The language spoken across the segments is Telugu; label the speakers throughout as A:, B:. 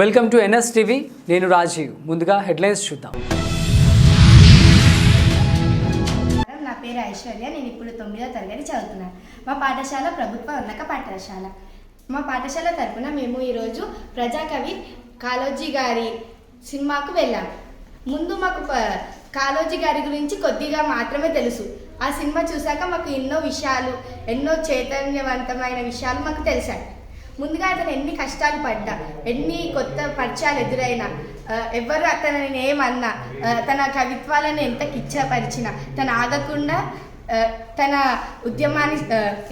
A: Welcome to NS TV. నేను రాజీవ్. ముందుగా హెడ్లైన్స్ చూద్దాం.
B: నా పేరు ఐశ్వర్య. నేను ఇప్పుడు 9వ తరగతి చదువుతున్నాను. మా పాఠశాల ప్రభుత్వ ఉన్నత పాఠశాల. మా పాఠశాల తరఫున మేము ఈరోజు ప్రజాకవి కాళోజీ గారి సినిమాకు వెళ్ళాము. ముందు మాకు కాళోజీ గారి గురించి కొద్దిగా మాత్రమే తెలుసు. ఆ సినిమా చూశాక మాకు ఎన్నో చైతన్యవంతమైన విషయాలు మాకు తెలిసాయి. ముందుగా అతను ఎన్ని కష్టాలు పడ్డా, ఎన్ని కొత్త పరిచయాలు ఎదురైనా, ఎవరు అతనిని ఏమన్నా, తన కవిత్వాలను ఎంత కిచ్చపరిచినా తను ఆగకుండా తన ఉద్యమాన్ని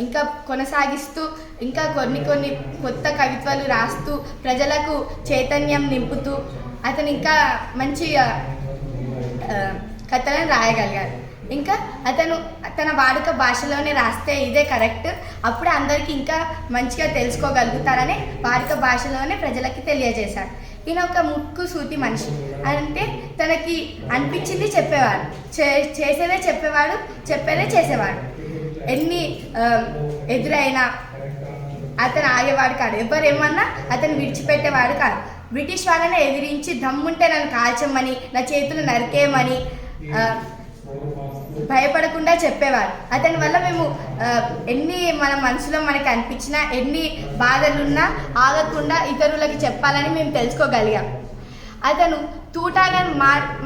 B: ఇంకా కొనసాగిస్తూ ఇంకా కొన్ని కొత్త కవిత్వాలు రాస్తూ ప్రజలకు చైతన్యం నింపుతూ అతను ఇంకా మంచి కథలను రాయగలిగారు. ఇంకా అతను తన వాడుక భాషలోనే రాస్తే ఇదే కరెక్ట్, అప్పుడు అందరికీ ఇంకా మంచిగా తెలుసుకోగలుగుతారని వాడుక భాషలోనే ప్రజలకి తెలియజేశారు. ఈయన ఒక ముక్కు సూటి మనిషి. అంటే తనకి అనిపించింది చెప్పేవాడు, చేసేదే చెప్పేవాడు, చెప్పేదే చేసేవాడు. ఎన్ని ఎదురైనా అతను ఆగేవాడు కాదు, ఎవరేమన్నా అతను విడిచిపెట్టేవాడు కాదు. బ్రిటిష్ వాళ్ళని ఎదిరించి దమ్ముంటే నన్ను కాల్చమని, నా చేతులు నరికేయమని భయపడకుండా చెప్పేవారు. అతని వల్ల మేము ఎన్ని మన మనసులో మనకి అనిపించినా, ఎన్ని బాధలున్నా ఆగకుండా ఇతరులకి చెప్పాలని మేము తెలుసుకోగలిగాం. అతను తూటాలను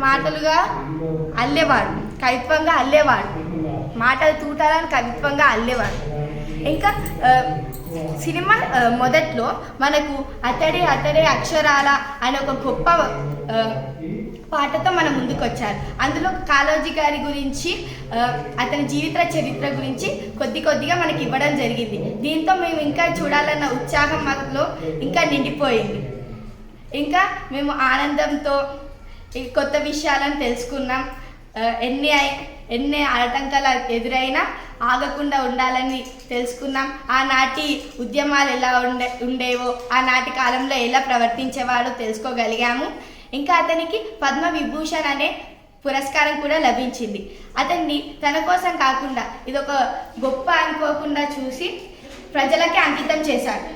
B: మాటలుగా అల్లేవాడు, కవిత్వంగా అల్లేవాడు. తూటాలను కవిత్వంగా అల్లేవాడు. ఇంకా సినిమా మొదట్లో మనకు అతడే అక్షరాల అనే ఒక గొప్ప పాటతో మన ముందుకు వచ్చారు. అందులో కాళోజీ గారి గురించి, అతని జీవిత చరిత్ర గురించి కొద్దిగా మనకి ఇవ్వడం జరిగింది. దీంతో మేము ఇంకా చూడాలన్న ఉత్సాహం మాలో ఇంకా నిండిపోయింది. ఇంకా మేము ఆనందంతో కొత్త విషయాలను తెలుసుకున్నాం. ఎన్ని ఆటంకాలు ఎదురైనా ఆగకుండా ఉండాలని తెలుసుకున్నాం. ఆనాటి ఉద్యమాలు ఎలా ఉండేవో, ఆనాటి కాలంలో ఎలా ప్రవర్తించేవాడో తెలుసుకోగలిగాము. ఇంకా అతనికి పద్మవిభూషణ్ అనే పురస్కారం కూడా లభించింది. అతన్ని తన కోసం కాకుండా ఇదొక గొప్ప అనుకోకుండా చూసి ప్రజలకి అంకితం చేశాడు.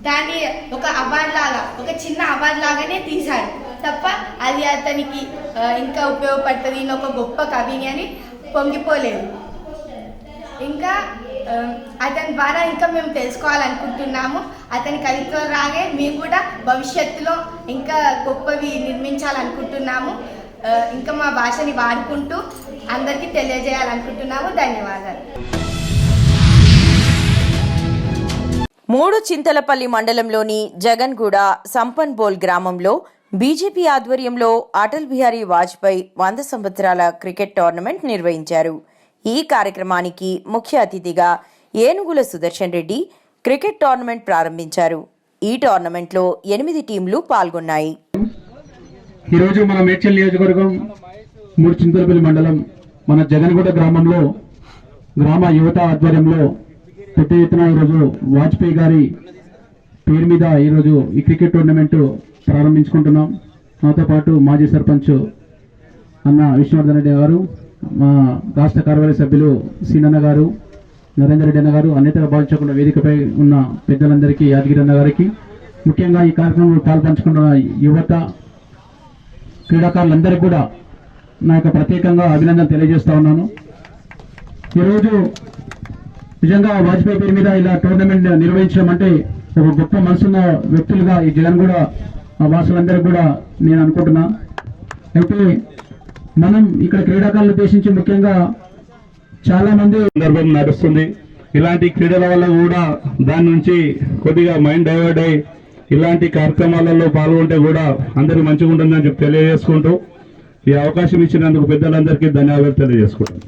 B: దాన్ని ఒక అవార్డు లాగా, ఒక చిన్న అవార్డు లాగానే తీశాడు తప్ప అది అతనికి ఇంకా ఉపయోగపడుతుంది, ఒక గొప్ప కవిని అని పొంగిపోలేదు. ఇంకా అతని ద్వారా ఇంకా మేము తెలుసుకోవాలనుకుంటున్నాము. అతని కవిత్వం రాగే మేము కూడా భవిష్యత్తులో ఇంకా గొప్పవి నిర్మించాలనుకుంటున్నాము. ఇంకా మా భాషని వాడుకుంటూ అందరికీ తెలియజేయాలనుకుంటున్నాము. ధన్యవాదాలు.
C: చింతలపల్లి మండలంలోని జగన్గూడ సంపన్బోల్ గ్రామంలో బీజేపీ ఆధ్వర్యంలో అటల్ బిహారీ వాజ్పేయి 100 సంవత్సరాల క్రికెట్ టోర్నమెంట్ నిర్వహించారు. ఈ కార్యక్రమానికి ముఖ్య అతిథిగా ఏనుగుల సుదర్శన్ రెడ్డి క్రికెట్ టోర్నమెంట్ ప్రారంభించారు. ఈ టోర్నమెంట్లో 8 టీంలు పాల్గొన్నాయి.
D: ఈరోజు మన మేడ్చల్ నియోజకవర్గం చింతలపల్లి మండలం మన జగన్గూడ గ్రామంలో గ్రామ యువత ఆధ్వర్యంలో పెద్ద ఎత్తున ఈరోజు వాజ్పేయి గారి పేరు మీద ఈరోజు ఈ క్రికెట్ టోర్నమెంట్ ప్రారంభించుకుంటున్నాం. నాతో పాటు మాజీ సర్పంచ్ అన్న విష్ణువర్ధన్ రెడ్డి గారు, మా రాష్ట్ర కార్యవర్గ సభ్యులు సీనన్న గారు, నరేందర్ రెడ్డి అన్న గారు, అన్నితర భావించకుండా వేదికపై ఉన్న పెద్దలందరికీ, యాదగిరి అన్న గారికి, ముఖ్యంగా ఈ కార్యక్రమంలో పాల్పంచుకున్న యువత క్రీడాకారులందరికీ కూడా నా యొక్క ప్రత్యేకంగా అభినందన తెలియజేస్తా ఉన్నాను. ఈరోజు నిజంగా వాజ్పేయి పేరు మీద ఇలా టోర్నమెంట్ నిర్వహించడం అంటే ఒక గొప్ప మనసున్న వ్యక్తులుగా ఈ జగన్గూడ వాసులందరికీ కూడా నేను అనుకుంటున్నా. అయితే మనం ఇక్కడ క్రీడాకారులను ఉద్దేశించి ముఖ్యంగా చాలా మంది సందర్భం నడుస్తుంది. ఇలాంటి క్రీడల వల్ల కూడా దాని నుంచి కొద్దిగా మైండ్ డైవర్ట్ అయ్యి ఇలాంటి కార్యక్రమాలలో పాల్గొంటే కూడా అందరికి మంచిగా ఉంటుందని చెప్పి తెలియజేసుకుంటూ ఈ అవకాశం ఇచ్చినందుకు పెద్దలందరికీ ధన్యవాదాలు తెలియజేసుకుంటాం.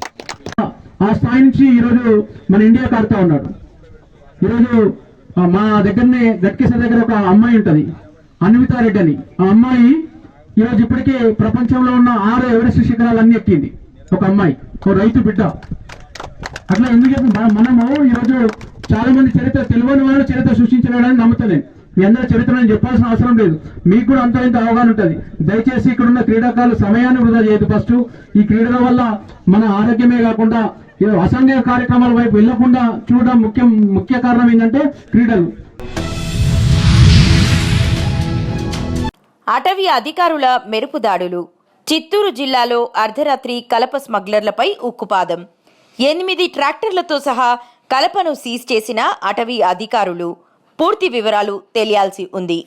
D: ఆ స్థాయి నుంచి ఈరోజు మన ఇండియాకి ఆడుతూ ఉన్నాడు. ఈరోజు మా దగ్గరనే గట్కేశ్వర దగ్గర ఒక అమ్మాయి ఉంటుంది, అన్వితారెడ్డి అని. ఆ అమ్మాయి ఈరోజు ఇప్పటికే ప్రపంచంలో ఉన్న 6 ఎవరెస్ట్ శిఖరాలన్నీ ఎక్కింది. ఒక అమ్మాయి, ఒక రైతు బిడ్డ. అట్లా ఎందుకు చెప్తాం, మనము ఈరోజు చాలా మంది చరిత్ర తెలియని వాళ్ళు చరిత్ర సృష్టించలేడని నమ్ముతలేదు. మీ అందరూ చరిత్రను చెప్పాల్సిన అవసరం లేదు, మీకు కూడా అంత ఇంత అవగాహన ఉంటుంది. దయచేసి ఇక్కడ ఉన్న క్రీడాకారులు సమయాన్ని వృధా చేయదు. ఫస్ట్ ఈ క్రీడల వల్ల మన ఆరోగ్యమే కాకుండా అసంఘిక కార్యక్రమాల వైపు వెళ్లకుండా చూడడం ముఖ్య కారణం ఏంటంటే క్రీడలు.
C: అటవీ అధికారుల మెరుపు దాడులు. చిత్తూరు జిల్లాలో అర్ధరాత్రి కలప స్మగ్లర్లపై ఉక్కుపాదం. 8 ట్రాక్టర్లతో సహా కలపను సీజ్ చేసిన అటవీ అధికారులు. పూర్తి వివరాలు తెలియాల్సి ఉంది.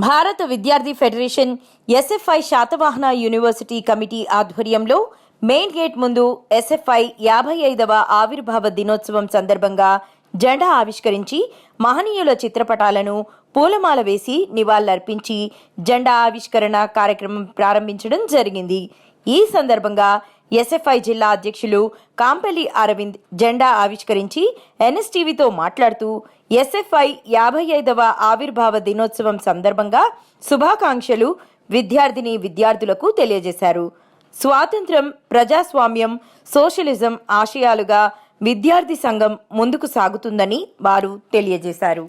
C: భారత విద్యార్థి federation SFI Satavahana university committee ఆధ్వర్యంలో మెయిన్ గేట్ ముందు ఎస్ఎఫ్ఐ 55వ ఆవిర్భావ దినోత్సవం సందర్భంగా జెండా ఆవిష్కరించి మహనీయుల చిత్రపటాలను పూలమాల వేసి నివాళులర్పించి జెండా ఆవిష్కరణ కార్యక్రమం ప్రారంభించడం జరిగింది. ఈ సందర్భంగా ఎస్ఎఫ్ఐ జిల్లా అధ్యక్షులు కాంపెల్లి అరవింద్ జెండా ఆవిష్కరించి ఎన్ఎస్టీవీతో మాట్లాడుతూ ఎస్ఎఫ్ఐ 55వ ఆవిర్భావ దినోత్సవం సందర్భంగా శుభాకాంక్షలు విద్యార్థులకు తెలియజేశారు. స్వాతంత్ర్యం, ప్రజాస్వామ్యం, సోషలిజం ఆశయాలుగా విద్యార్థి సంఘం ముందుకు సాగుతుందని వారు తెలియజేశారు.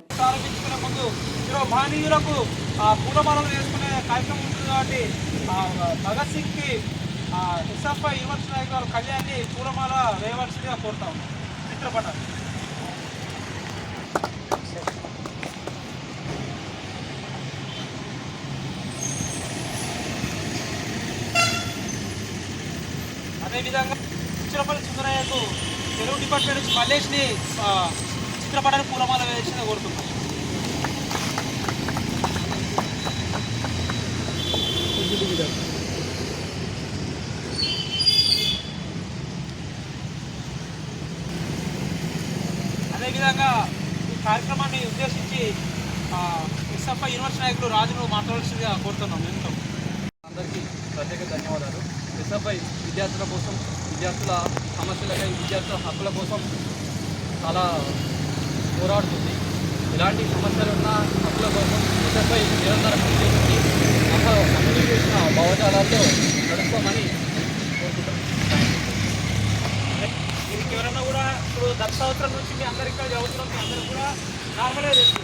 E: ఎస్ఎఫ్ఐ యూనివర్సిటీ నాయకులు కళ్యాణ్ని పూలమాల వేయవలసిందిగా కోరుతాం. చిత్రపటాలు అదేవిధంగా చిత్రపల్లి సుందరయ్యకు తెలుగు డిపార్ట్మెంట్ నుంచి మల్లేష్ని చిత్రపటాన్ని పూలమాల వేయాల్సిందిగా కోరుతున్నాం. అదేవిధంగా ఈ కార్యక్రమాన్ని ఉద్దేశించి ఎస్ఎఫ్ఐ యూనివర్సిటీ నాయకులు రాజును మాట్లాడాల్సిందిగా కోరుతున్నాం. ఎంతో
F: అందరికీ ప్రత్యేక ధన్యవాదాలు. ఎస్ఎఫ్ఐ విద్యార్థుల కోసం, విద్యార్థుల సమస్యలకై, విద్యార్థుల హక్కుల కోసం చాలా పోరాడుతుంది. ఇలాంటి సమస్యలు ఉన్న హక్కుల కోసం ఎస్ఎఫ్ఐ నిరంతరం పనిచేస్తుంది. అమలు చేసిన భావజాలాల్లో నడుస్తామని కోరుకుంటున్నాం.
E: దీనికి ఎవరైనా కూడా ఇప్పుడు 10 సంవత్సరాల నుంచి మీ అందరికీ చదువుతున్నాం, మీ అందరికీ కూడా నార్మల్గా తెలుసు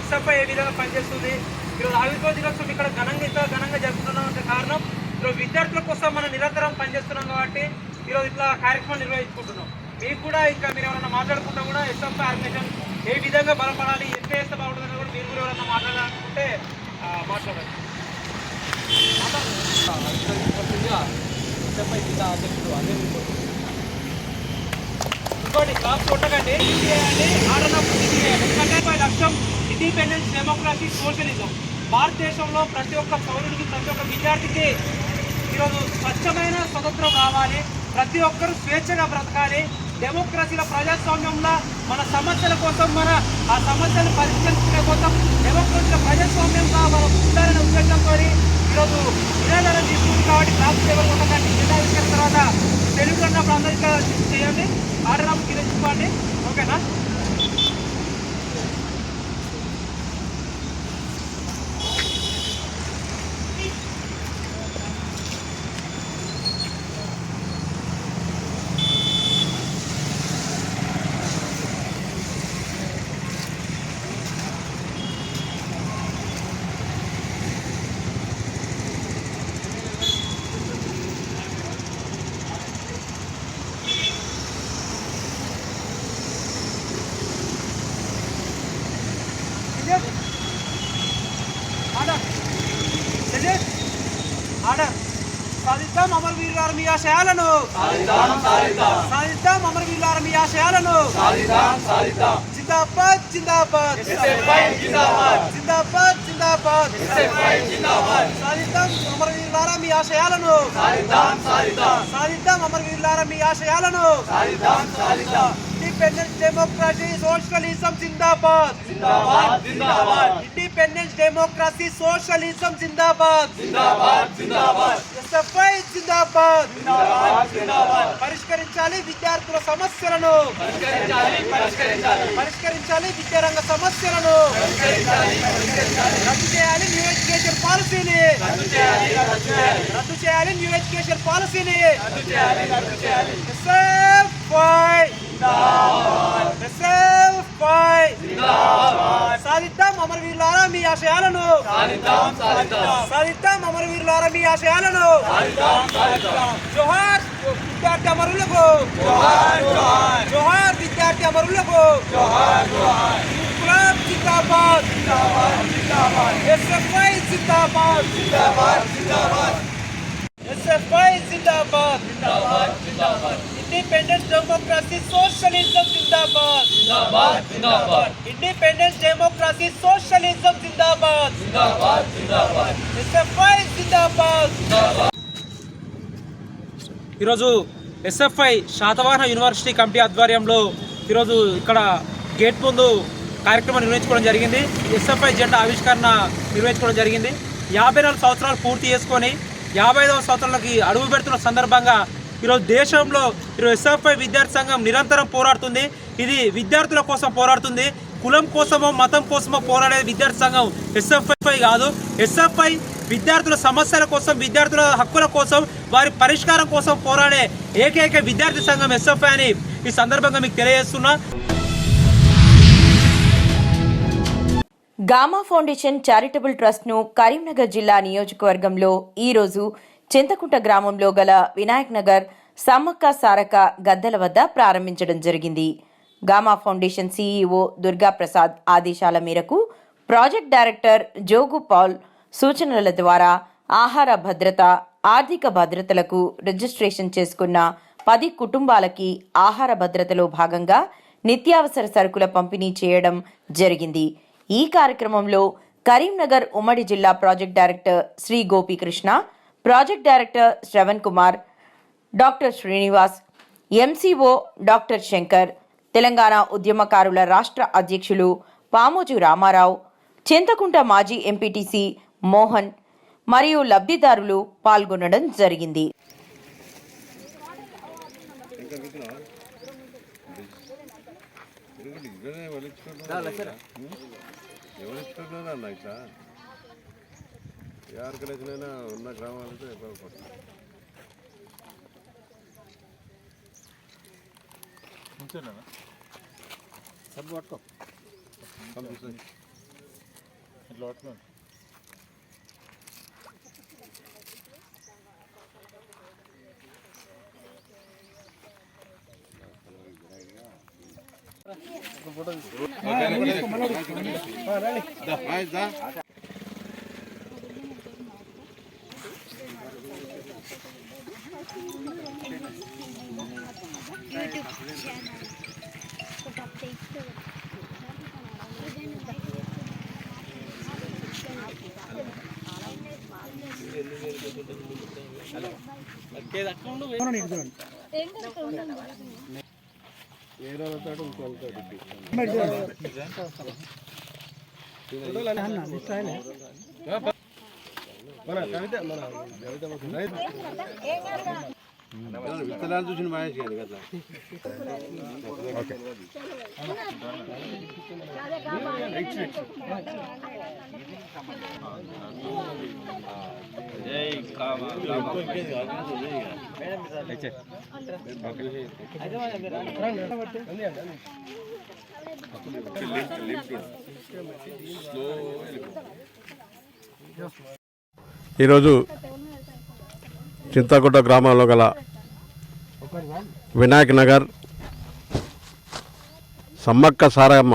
E: ఎస్ఎఫ్ఐ ఏ విధంగా పనిచేస్తుంది. ఈరోజు ఆవిర్భావ దినోత్సవం ఇక్కడ ఘనంగా జరుపుతున్నాం అంటే కారణం ఈరోజు విద్యార్థుల కోసం మనం నిరంతరం పనిచేస్తున్నాం కాబట్టి ఈరోజు ఇట్లా కార్యక్రమం నిర్వహించుకుంటున్నాం. మీకు కూడా ఇంకా మీరు ఎవరైనా మాట్లాడుకుంటా కూడా ఎస్ఎఫ్ఐ ఆర్గనైజేషన్ ఏ విధంగా బలపడాలి, ఎట్లా చేస్తే బాగుంటుందని కూడా మీరు కూడా ఎవరైనా మాట్లాడాలనుకుంటే మాట్లాడాలి.
F: ఎస్ఎఫ్ఐ జిల్లా అధ్యక్షుడు అనిల్
E: ఇంకోటి క్లాస్ కొట్టకండి, ఎందుకంటే లక్ష్యం ఇండిపెండెన్స్, డెమోక్రసీ, సోషలిజం. భారతదేశంలో ప్రతి ఒక్క పౌరుడికి, ప్రతి ఒక్క విద్యార్థికి ఈరోజు స్వచ్ఛమైన స్వతంత్రం కావాలి. ప్రతి ఒక్కరూ స్వేచ్ఛగా బ్రతకాలి. డెమోక్రసీలో, ప్రజాస్వామ్యంలో మన సమస్యల కోసం, ఆ సమస్యలు పరిష్కరించుకునే కోసం డెమోక్రసీలో ప్రజాస్వామ్యంగా మనం ఉండాలనే ఉద్దేశంతో ఈరోజు నిరాధారం తీసుకుంది. కాబట్టి క్లాస్ లెవెల్ ఉండకండి. జిల్లా విషయం తర్వాత తెలుగు అన్నప్పుడు అందరికీ చేయండి. ఆర్డర్ కింద చూసుకోండి. ఓకేనా? ఆర్డర్. సాధిద్దాం అమరవీరులారా మీ ఆశయాలను, సాధిద్దాం అమరవీరులారా మీ ఆశయాలను. జిందాబాద్ జిందాబాద్ జిందాబాద్ జిందాబాద్. సాధిద్దాం అమరవీరులారా మీ ఆశయాలను, సాధిద్దాం అమరవీరులారా మీ ఆశయాలను. ఇండిపెండెన్స్ డెమోక్రసీ సోషలిజం జిందాబాద్, ఇండిపెండెన్స్ డెమోక్రసీ సోషలిజం జిందాబాద్. ఎస్ఎఫ్ఐ జిందాబాద్. పరిష్కరించాలి విద్యార్థుల సమస్యలను, పరిష్కరించాలి విద్యారంగ సమస్యలను. రద్దు చేయాలి న్యూ ఎడ్యుకేషన్ పాలసీని, రద్దు చేయాలి న్యూ ఎడ్యుకేషన్ పాలసీని. ఎస్ఎఫ్ఐ సాధిద్దాం అమరవీరులారా మీ ఆశయాలను, సాధిద్దాం అమరవీరులారా మీ ఆశయాలను. జోహార్ విద్యార్థి అమరులకు, జోహార్ విద్యార్థి అమరులకు. ఇంక్లాబ్ జిందాబాద్, ఎస్ఎఫ్ఐ జిందాబాద్, ఎస్ఎఫ్ఐ జిందాబాద్. ఇండిపెండెన్స్ డెమోక్రసీ సోషలిజం జిందాబాద్, ఇండిపెండెన్స్ డెమోక్రసీ సోషలిజం జిందాబాద్, ఎస్ఎఫ్ఐ జిందాబాద్. ఈరోజు ఎస్ఎఫ్ఐ శాతవాహన యూనివర్సిటీ కమిటీ ఆధ్వర్యంలో ఈరోజు ఇక్కడ గేట్ ముందు కార్యక్రమం నిర్వహించుకోవడం జరిగింది. ఎస్ఎఫ్ఐ జెండా ఆవిష్కరణ నిర్వహించుకోవడం జరిగింది. 54 సంవత్సరాలు పూర్తి చేసుకొని 55వ సంవత్సరాలకి అడుగు పెడుతున్న సందర్భంగా ఈరోజు దేశంలో ఎస్ఎఫ్ఐ విద్యార్థి సంఘం నిరంతరం పోరాడుతుంది. ఇది విద్యార్థుల కోసం పోరాడుతుంది. కులం కోసమో మతం కోసమో పోరాడే విద్యార్థి సంఘం ఎస్ఎఫ్ఐ కాదు. ఎస్ఎఫ్ఐ విద్యార్థుల సమస్యల కోసం, విద్యార్థుల హక్కుల కోసం, వారి పరిష్కారం కోసం పోరాడే ఏకైక విద్యార్థి సంఘం ఎస్ఎఫ్ఐ అని ఈ సందర్భంగా మీకు తెలియజేస్తున్నా.
C: గామా ఫౌండేషన్ చారిటబుల్ ట్రస్ట్ను కరీంనగర్ జిల్లా నియోజకవర్గంలో ఈరోజు చింతకుంట గ్రామంలో గల వినాయక్ నగర్ సమ్మక్క సారక గద్దెల వద్ద ప్రారంభించడం జరిగింది. గామా ఫౌండేషన్ సీఈఓ దుర్గాప్రసాద్ ఆదేశాల మేరకు ప్రాజెక్ట్ డైరెక్టర్ జోగు పాల్ సూచనల ద్వారా ఆహార భద్రత, ఆర్థిక భద్రతలకు రిజిస్ట్రేషన్ చేసుకున్న 10 కుటుంబాలకి ఆహార భద్రతలో భాగంగా నిత్యావసర సరుకుల పంపిణీ చేయడం జరిగింది. ఈ కార్యక్రమంలో కరీంనగర్ ఉమ్మడి జిల్లా project director Shri Gopikrishna, project director Sravan Kumar, doctor Srinivas, MCO doctor Shankar, Telangana ఉద్యమకారుల రాష్ట్ర అధ్యక్షులు పామోజు రామారావు, చింతకుంట మాజీ ఎంపీటీసీ మోహన్ మరియు లబ్ధిదారులు పాల్గొనడం జరిగింది.
G: ఎవరికైనా ఉన్న గ్రామాలతో ఉపయోగపడుతుంది. విత్తనాలు చూసిన మహేష్ గారు కదా. ఈరోజు చింతకుంట గ్రామంలో గల వినాయక్ నగర్ సమ్మక్క సారమ్మ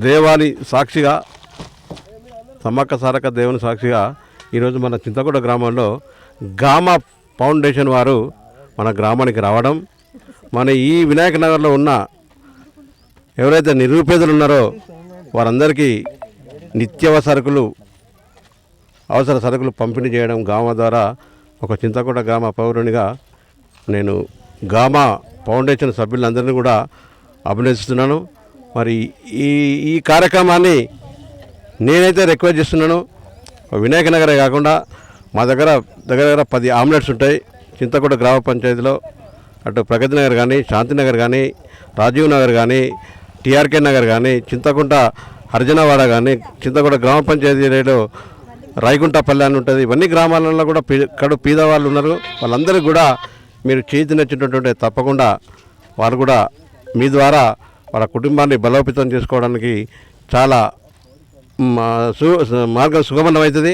G: దేవాలయ సాక్షిగా సమ్మక్క సారక్క దేవుని సాక్షిగా ఈరోజు మన చింతకుంట గ్రామంలో గామా ఫౌండేషన్ వారు మన గ్రామానికి రావడం, మన ఈ వినాయక నగర్లో ఉన్న ఎవరైతే నిరుపేదలు ఉన్నారో వారందరికీ అవసర సరుకులు పంపిణీ చేయడం గామా ద్వారా ఒక చింతకుంట గ్రామ పౌరునిగా నేను గామా ఫౌండేషన్ సభ్యులందరినీ కూడా అభినందిస్తున్నాను. మరి ఈ కార్యక్రమాన్ని నేనైతే రిక్వెస్ట్ చేస్తున్నాను. వినాయక నగరే కాకుండా మా దగ్గర 10 ఆమ్లెట్స్ ఉంటాయి చింతకుంట గ్రామ పంచాయతీలో. అటు ప్రగతి నగర్ కానీ, శాంతినగర్ కానీ, రాజీవ్ నగర్ కానీ, టీఆర్కే నగర్ కానీ, చింతకుంట హరిజనవాడ కానీ, చింతకుంట గ్రామ పంచాయతీలో రాయగుంటపల్లి అని ఉంటుంది. ఇవన్నీ గ్రామాలలో కూడా కడు పేదవాళ్ళు ఉన్నారు. వాళ్ళందరికీ కూడా మీరు చేతి నచ్చినటువంటి తప్పకుండా వారు కూడా మీ ద్వారా వాళ్ళ కుటుంబాన్ని బలోపేతం చేసుకోవడానికి చాలా మార్గం సుగమమవుతుంది.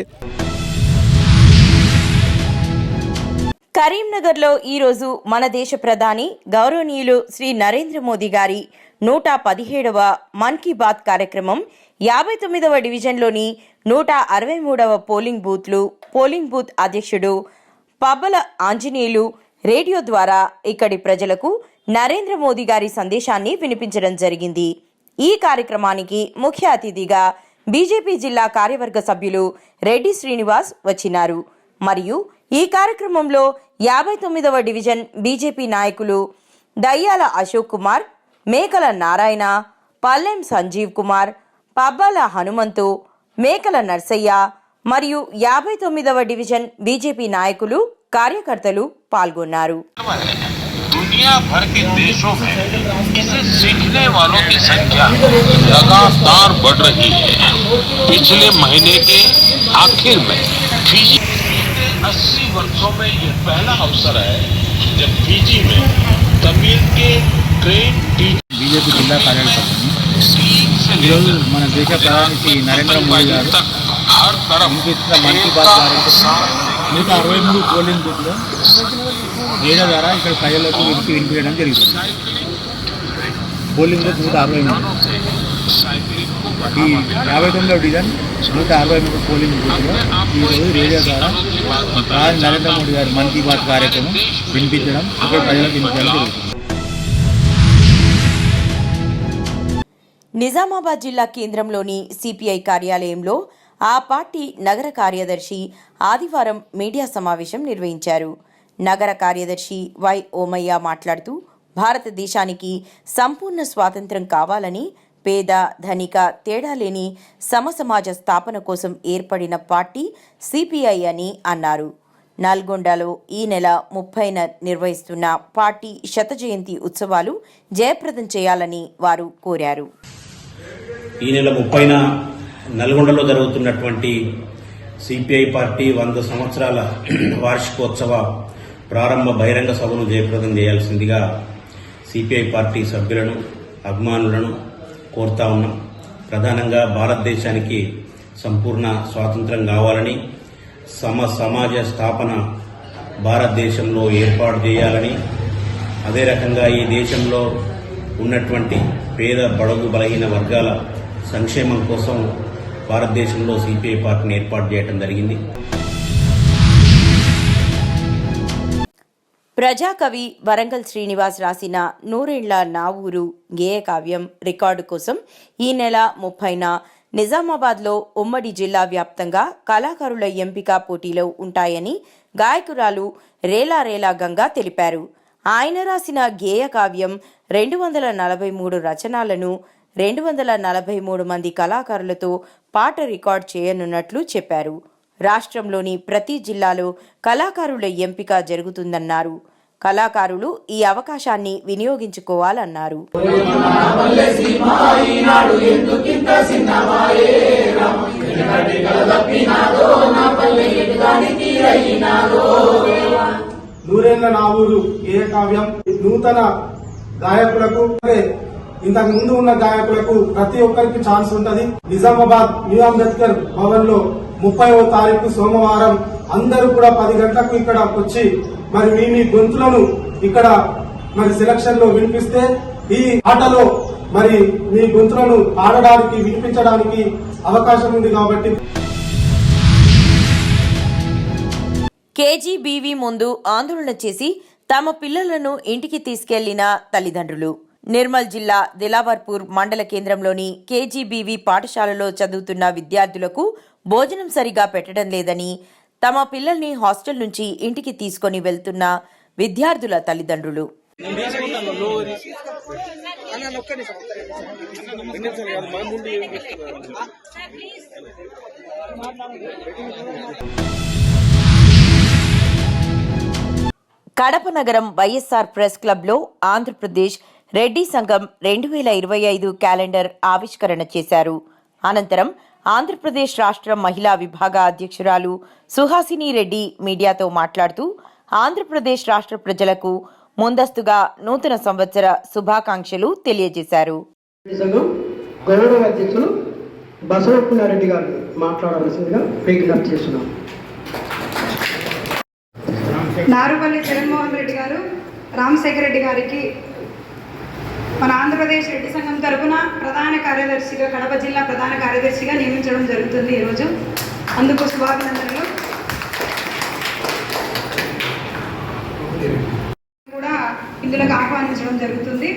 C: కరీంనగర్లో ఈరోజు మన దేశ ప్రధాని గౌరవనీయులు శ్రీ నరేంద్ర మోదీ గారి 117వ మన్ కీ బాత్ కార్యక్రమం 59వ డివిజన్లోని 163వ పోలింగ్ బూత్ అధ్యక్షుడు పబ్బల ఆంజనేయులు రేడియో ద్వారా ఇక్కడి ప్రజలకు నరేంద్ర మోదీ గారి సందేశాన్ని వినిపించడం జరిగింది. ఈ కార్యక్రమానికి ముఖ్య అతిథిగా బీజేపీ జిల్లా కార్యవర్గ సభ్యులు రెడ్డి శ్రీనివాస్ వచ్చినారు. మరియు ఈ కార్యక్రమంలో 59వ డివిజన్ బీజేపీ నాయకులు దయ్యాల అశోక్ కుమార్, మేకల నారాయణ, పల్లెం సంజీవ్ కుమార్, పబ్బాల హనుమంతు, మేకల నర్సయ్య మరియు 59వ డివిజన్ బీజేపీ నాయకులు, కార్యకర్తలు పాల్గొన్నారు.
H: दुनिया भर के देशों में इसे सीखने वालों की संख्या लगातार बढ़ रही है. पिछले महीने के आखिर में फिजी 80 वर्षों में ये पहला अवसर है जब फिजी में तमिल के ट्रेन
I: बीजेपी जिला कार्यालय ఈరోజు మన దేశ ప్రధాని నరేంద్ర మోదీ గారు
H: हर तरफ
I: వినిపిస్తున్న మన్ కీ బాత్ కార్యక్రమం 163 పోలింగ్ బూత్లో రేడియో ద్వారా ఇక్కడ ప్రజలకు వినిపించడం జరుగుతుంది. Polling booth 163. ఈ 59వ డివిజన్ 163 పోలింగ్ బూత్లో ఈరోజు రేడియో ద్వారా ప్రధాని నరేంద్ర మోదీ గారు మన్ కీ బాత్ కార్యక్రమం వినిపించడం, ఇక్కడ ప్రజలకు వినిపించడం జరుగుతుంది.
C: నిజామాబాద్ జిల్లా కేంద్రంలోని సిపిఐ కార్యాలయంలో ఆ పార్టీ నగర కార్యదర్శి ఆదివారం మీడియా సమావేశం నిర్వహించారు. నగర కార్యదర్శి వై ఓమయ్య మాట్లాడుతూ భారతదేశానికి సంపూర్ణ స్వాతంత్ర్యం కావాలని, పేద ధనిక తేడా లేని సమసమాజ స్థాపన కోసం ఏర్పడిన పార్టీ సిపిఐ అని అన్నారు. నల్గొండలో ఈ నెల 30న నిర్వహిస్తున్న పార్టీ శత జయంతి ఉత్సవాలు జయప్రదం చేయాలని వారు కోరారు.
J: ఈ నెల 30న నల్గొండలో జరుగుతున్నటువంటి సిపిఐ పార్టీ 100 సంవత్సరాల వార్షికోత్సవ ప్రారంభ బహిరంగ సభను జయప్రదం చేయాల్సిందిగా సిపిఐ పార్టీ సభ్యులను, అభిమానులను కోరుతా ఉన్నాం. ప్రధానంగా భారతదేశానికి సంపూర్ణ స్వాతంత్ర్యం కావాలని, సమాజ స్థాపన భారతదేశంలో ఏర్పాటు చేయాలని, అదే రకంగా ఈ దేశంలో ఉన్నటువంటి పేద బడుగు బలహీన వర్గాల సంక్షేమం కోసం భారతదేశంలో సిపిఐ పార్టీని ఏర్పాటు చేయడం జరిగింది.
C: ప్రజాకవి వరంగల్ శ్రీనివాస్ రాసిన 100 ఏళ్ల నా ఊరు గేయ కావ్యం రికార్డు కోసం ఈ నెల 30న నిజామాబాద్లో ఉమ్మడి జిల్లా వ్యాప్తంగా కళాకారుల ఎంపిక పోటీలో ఉంటాయని గాయకురాలు రేలా గంగా తెలిపారు. ఆయన రాసిన గేయ కావ్యం 243 రచనలను 243 మంది కళాకారులతో పాట రికార్డ్ చేయనున్నట్లు చెప్పారు. రాష్ట్రంలోని ప్రతి జిల్లాలో కళాకారుల ఎంపిక జరుగుతుందన్నారు. కళాకారులు ఈ అవకాశాన్ని వినియోగించుకోవాలన్నారు.
K: నూరేళ్ల నా ఊరు గేయ కావ్యం నూతన గాయకులకు, ఇంతకు ముందు ఉన్న గాయకులకు ప్రతి ఒక్కరికి ఛాన్స్ ఉంటది. నిజామాబాద్ న్యూ అంబేద్కర్ భవన్ లో 30వ తారీఖు సోమవారం అందరూ కూడా 10 గంటలకు ఇక్కడ వచ్చి మరి మీ గొంతులను ఇక్కడ మరి సెలక్షన్ లో వినిపిస్తే ఈ ఆటలో మరి మీ గొంతులను పాడడానికి వినిపించడానికి అవకాశం ఉంది కాబట్టి
C: కేజీబీవీ ముందు ఆందోళన చేసి తమ పిల్లలను ఇంటికి తీసుకెళ్లిన తల్లిదండ్రులు. నిర్మల్ జిల్లా దిలావర్పూర్ మండల కేంద్రంలోని కేజీబీవీ పాఠశాలలో చదువుతున్న విద్యార్థులకు భోజనం సరిగా పెట్టడం లేదని తమ పిల్లల్ని హాస్టల్ నుంచి ఇంటికి తీసుకొని వెళ్తున్న విద్యార్థుల తల్లిదండ్రులు. కడప నగరం వైఎస్ఆర్ ప్రెస్ క్లబ్లో ఆంధ్రప్రదేశ్ రెడ్డి సంఘం 2025 క్యాలెండర్ ఆవిష్కరణ చేశారు. అనంతరం ఆంధ్రప్రదేశ్ రాష్ట్ర మహిళా విభాగ అధ్యక్షురాలు సుహాసిని రెడ్డి మీడియాతో మాట్లాడుతూ ఆంధ్రప్రదేశ్ రాష్ట్ర ప్రజలకు ముందస్తుగా నూతన సంవత్సర శుభాకాంక్షలు తెలియజేశారు.
L: గౌరవ అధ్యక్షులు బసవపున్నారెడ్డి గారు మాట్లాడవలసిందిగా విజ్ఞప్తి చేస్తున్నాం.
M: నారుపల్లి జగన్మోహన్ రెడ్డి గారు రామశేఖర రెడ్డి గారికి మన ఆంధ్రప్రదేశ్ రెడ్డి సంఘం తరఫున ప్రధాన కార్యదర్శిగా, కడప జిల్లా ప్రధాన కార్యదర్శిగా నియమించడం జరుగుతుంది ఈరోజు. అందుకు శుభాభినందనలు. కూడా ఇందులోకి ఆహ్వానించడం జరుగుతుంది.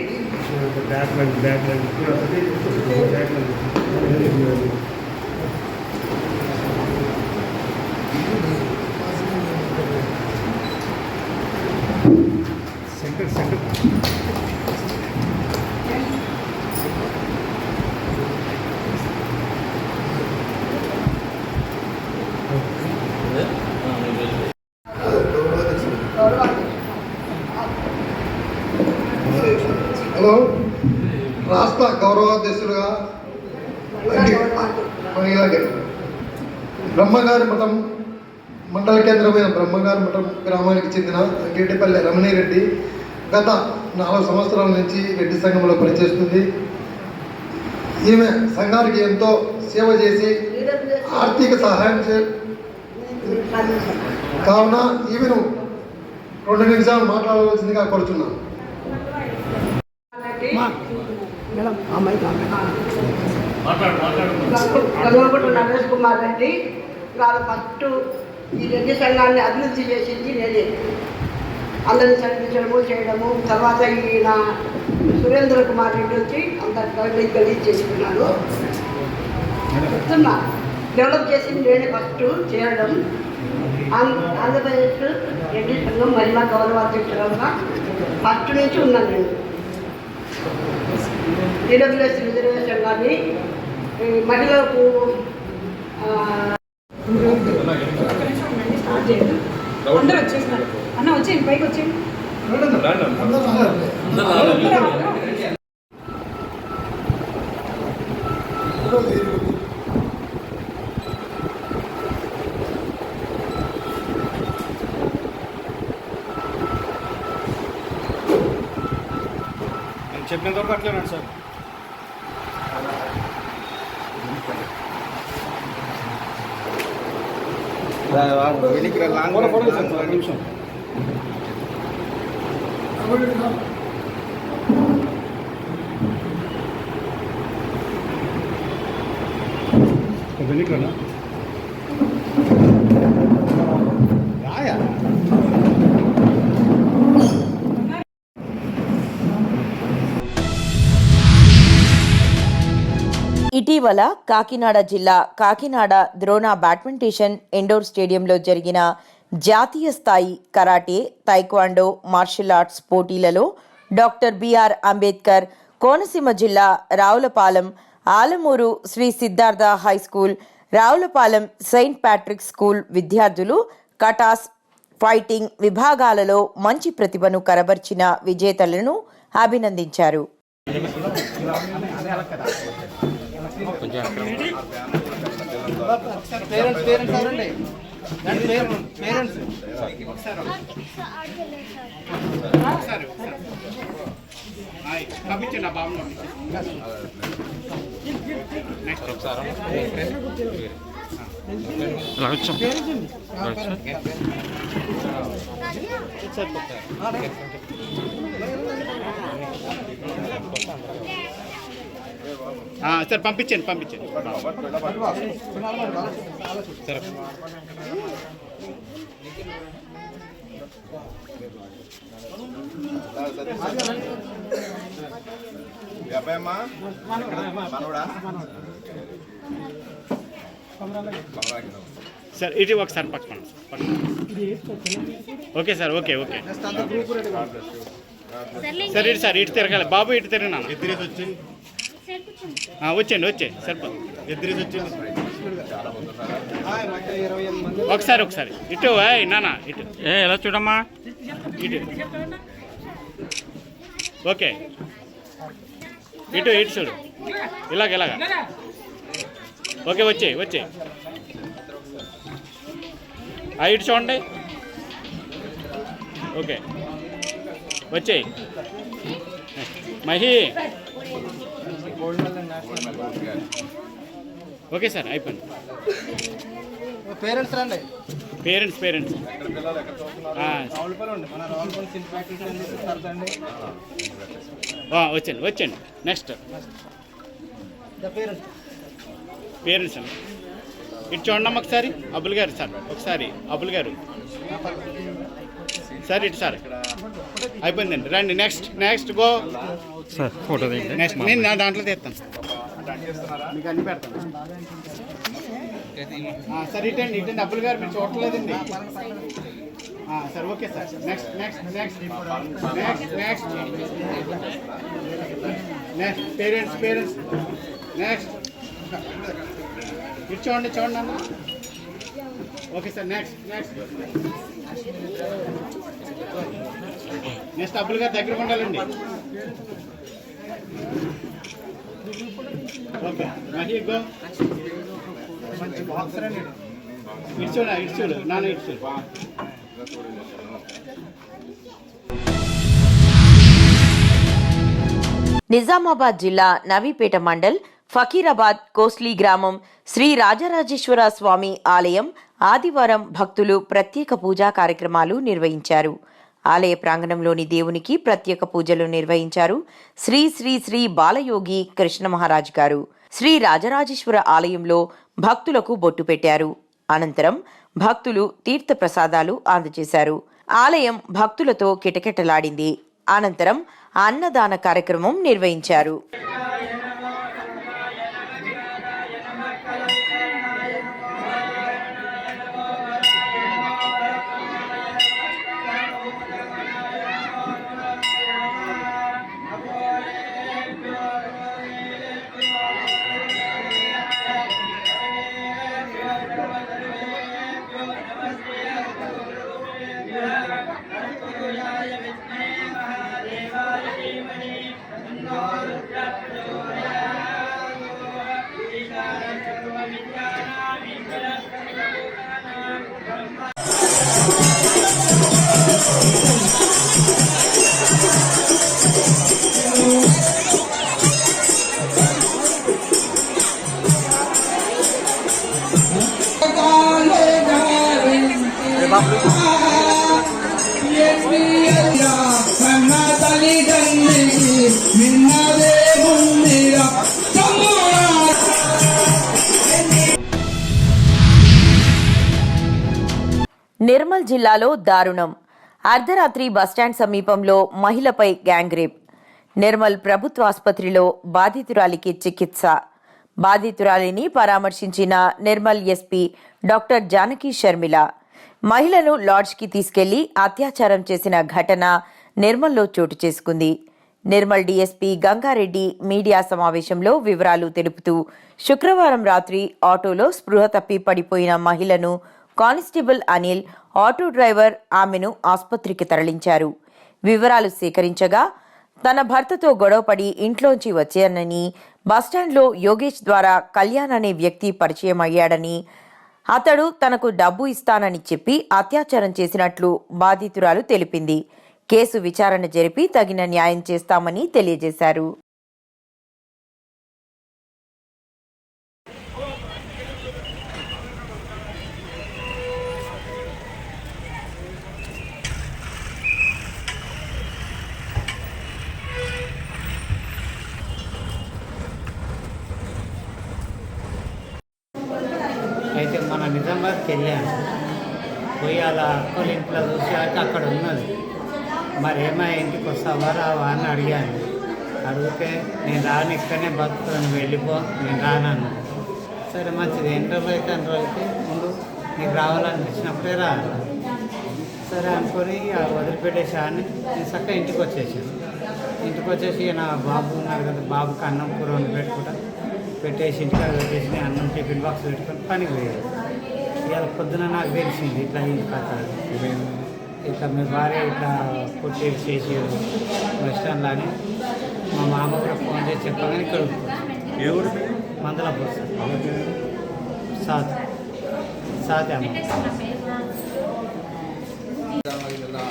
L: హలో, రాష్ట్ర గౌరవాధ్యక్షులుగా బ్రహ్మగారి మఠం మండల కేంద్రమైన బ్రహ్మగారి మఠం గ్రామానికి చెందిన గేటిపల్లి రమణిరెడ్డి గత 4 సంవత్సరాల నుంచి రెడ్డి సంఘంలో పనిచేస్తుంది. ఈమె సంఘానికి ఎంతో సేవ చేసి ఆర్థిక సహాయం కావున ఈమెను 2 నిమిషాలు మాట్లాడవలసిందిగా కోరుతున్నాను.
M: నరేష్ కుమార్ రెడ్డి వాళ్ళ ఫస్ట్ ఈ రెడ్డి సంఘాన్ని అభివృద్ధి చేసింది నేనే. అందరిని చదివించడము చేయడము. తర్వాత ఈయన సురేంద్ర కుమార్ రెడ్డి వచ్చి అందరి గలీజ్ చేసుకున్నాను. చెప్తున్నా, డెవలప్ చేసింది నేనే ఫస్ట్ చేయడం. ఆంధ్రప్రదేశ్ రెడ్డి సంఘం మహిళా గౌరవాధ్యక్షులుగా ఫస్ట్ నుంచి ఉన్నాను నేను. ఈడబ్ల్యూఎస్ రిజర్వేషన్ కానీ మహిళలకు అందరూ వచ్చేసినారు. అన్న వచ్చేయండి, పైకి వచ్చేయండి.
F: చెప్పినంత వరకు అట్లే ఉన్నాడు సార్. నిమిషం వెనక్కి
C: ఇటీవల కాకినాడ జిల్లా కాకినాడ ద్రోణ బ్యాడ్మింటన్ ఇండోర్ స్టేడియంలో జరిగిన జాతీయ స్థాయి కరాటే, తైక్వాండో, మార్షల్ ఆర్ట్స్ పోటీలలో డాక్టర్ బిఆర్ అంబేద్కర్, కోనసీమ జిల్లా Ravulapalem Alamuru Shri Siddhartha high school, Ravulapalem saint Patrick school విద్యార్థులు కటాస్, ఫైటింగ్ విభాగాలలో మంచి ప్రతిభను కనబర్చిన విజేతలను అభినందించారు.
I: సార్ పంపించండి సరే. సార్ ఇటు ఒకసారి పక్కన ఓకే సార్ ఓకే సార్ ఇటు సార్ ఇటు తిరగాలి బాబు ఇటు తిరిగినా వచ్చేయండి సరిపోదు ఒకసారి ఇటు నానా ఇటు ఎలా చూడమ్మా ఇటు ఓకే ఇటు చూడు ఇలాగ ఓకే వచ్చే ఇటు చూడండి ఓకే వచ్చేయి మహి ఓకే సార్ అయిపోయింది.
F: పేరెంట్స్ రండి.
I: పేరెంట్స్ వచ్చండి నెక్స్ట్ పేరెంట్స్ అండి ఇటు చూడమ్మా ఒకసారి అబుల్ గారు సార్ సార్ ఇటు సార్ అయిపోయిందండి రండి next go sir photo next నేను నా దాంట్లో తీస్తాను మీకు అన్ని పెడతాను సార్ ఇటండి అబ్బుల్ గారు మీరు చూడలేదండి sir okay sir next parents next ఇటు చూడండి అన్న ఓకే సార్ నెక్స్ట్ అబ్బుల్ గారు దగ్గర ఉండాలండి ఓకే గో ఇటు చూడు నాన్న ఇటు చూడు
C: నిజామాబాద్ జిల్లా నవీపేట మండల్ ఫకీరాబాద్ కోస్లీ గ్రామం శ్రీ రాజరాజేశ్వర స్వామి ఆలయం ఆదివారం భక్తులు ప్రత్యేక పూజా కార్యక్రమాలు నిర్వహించారు. ఆలయ ప్రాంగణంలోని దేవునికి ప్రత్యేక పూజలు నిర్వహించారు. శ్రీ శ్రీ శ్రీ బాలయోగి కృష్ణ మహారాజ్ గారు శ్రీ రాజరాజేశ్వర ఆలయంలో భక్తులకు బొట్టు పెట్టారు. అనంతరం భక్తులు తీర్థ ప్రసాదాలు అందజేశారు. ఆలయం భక్తులతో కిటకిటలాడింది. అనంతరం అన్నదాన కార్యక్రమం నిర్వహించారు. నిర్మల్ జిల్లాలో దారుణం. అర్ధరాత్రి బస్టాండ్ సమీపంలో మహిళపై గ్యాంగ్ రేప్. నిర్మల్ ప్రభుత్వ ఆసుపత్రిలో బాధితురాలికి చికిత్స. బాధితురాలిని పరామర్శించిన నిర్మల్ ఎస్పీ డాక్టర్ జానకి షర్మిల మహిళను లాడ్జ్కి తీసుకెళ్లి అత్యాచారం చేసిన ఘటన నిర్మల్లో చోటు చేసుకుంది. నిర్మల్ డీఎస్పీ గంగారెడ్డి మీడియా సమావేశంలో వివరాలు తెలుపుతూ శుక్రవారం రాత్రి ఆటోలో స్పృహ తప్పి పడిపోయిన మహిళను కానిస్టేబుల్ అనిల్, ఆటో డ్రైవర్ ఆమెను ఆసుపత్రికి తరలించారు. వివరాలు సేకరించగా తన భర్తతో గొడవపడి ఇంట్లోంచి వచ్చానని, బస్టాండ్లో యోగేష్ ద్వారా కళ్యాణ్ అనే వ్యక్తి పరిచయం అయ్యాడని, అతడు తనకు డబ్బు ఇస్తానని చెప్పి అత్యాచారం చేసినట్లు బాధితురాలు తెలిపింది. కేసు విచారణ జరిపి తగిన న్యాయం చేస్తామని తెలియజేశారు.
I: అయితే మన నిజామాబాద్కి వెళ్ళాను. పోయి అలా అక్కల ఇంట్లో చూసాక అక్కడ ఉన్నది. మరి ఏమో ఇంటికి వస్తావా రావా అని అడిగాను. అడిగితే నేను రాను, ఇక్కడనే బతుకుతాను, వెళ్ళిపో, నేను రానన్ను. సరే మంచిది, ఎన్ని రోజులు అయితే అన్ని రోజులకి ముందు నీకు రావాలనిపించినప్పుడే రా. సరే అనుకొని వదిలిపెట్టేసాను. నేను చక్కగా ఇంటికి వచ్చేసాను. ఇంటికి వచ్చేసి నా బాబు ఉన్నాడు కదా, బాబుకి అన్నం కూర వండి పెట్టేసి ఇంటికాడ పెట్టేసి అన్నం టిఫిన్ బాక్స్ పెట్టుకొని పనికి పోయాడు. ఇవాళ పొద్దున నాకు తెలిసింది ఇట్లా ఇంటి కథ, ఇట్లా మీ భార్య ఇట్లా పుట్టి చేసి బస్ స్టాండ్లో అని మా మామ కూడా ఫోన్ చేసి చెప్పగానే ఇక్కడ
F: ఎవరు
I: మందలపూర్ సాత్ అమ్మ.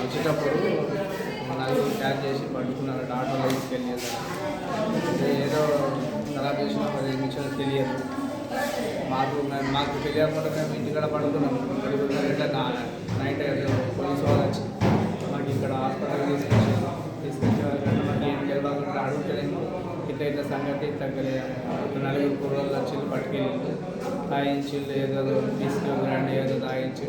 F: వచ్చేటప్పుడు మన ట్యాగ్ చేసి పట్టుకున్నాడు, ఆటోలో తీసుకెళ్ళేది. ఏదో ఖరాబ్ చేసిన 15 నిమిషాలు తెలియదు మాకు తెలియకుండా మేము ఇంటికాడ పడుకున్నాము. ఇట్లా నైట్ పోలీసు వాళ్ళు వచ్చి మాకు ఇక్కడ హాస్పిటల్ తీసుకొచ్చేవారు. మాకు ఏం తెలియకుండా అడుగుతలేము. ఇట్లా సంగతి తగ్గలే. 4 కూరలు వచ్చి పట్టుకెళ్ళి తాయించి ఏదో తీసుకెళ్ళండి, ఏదో తాగించి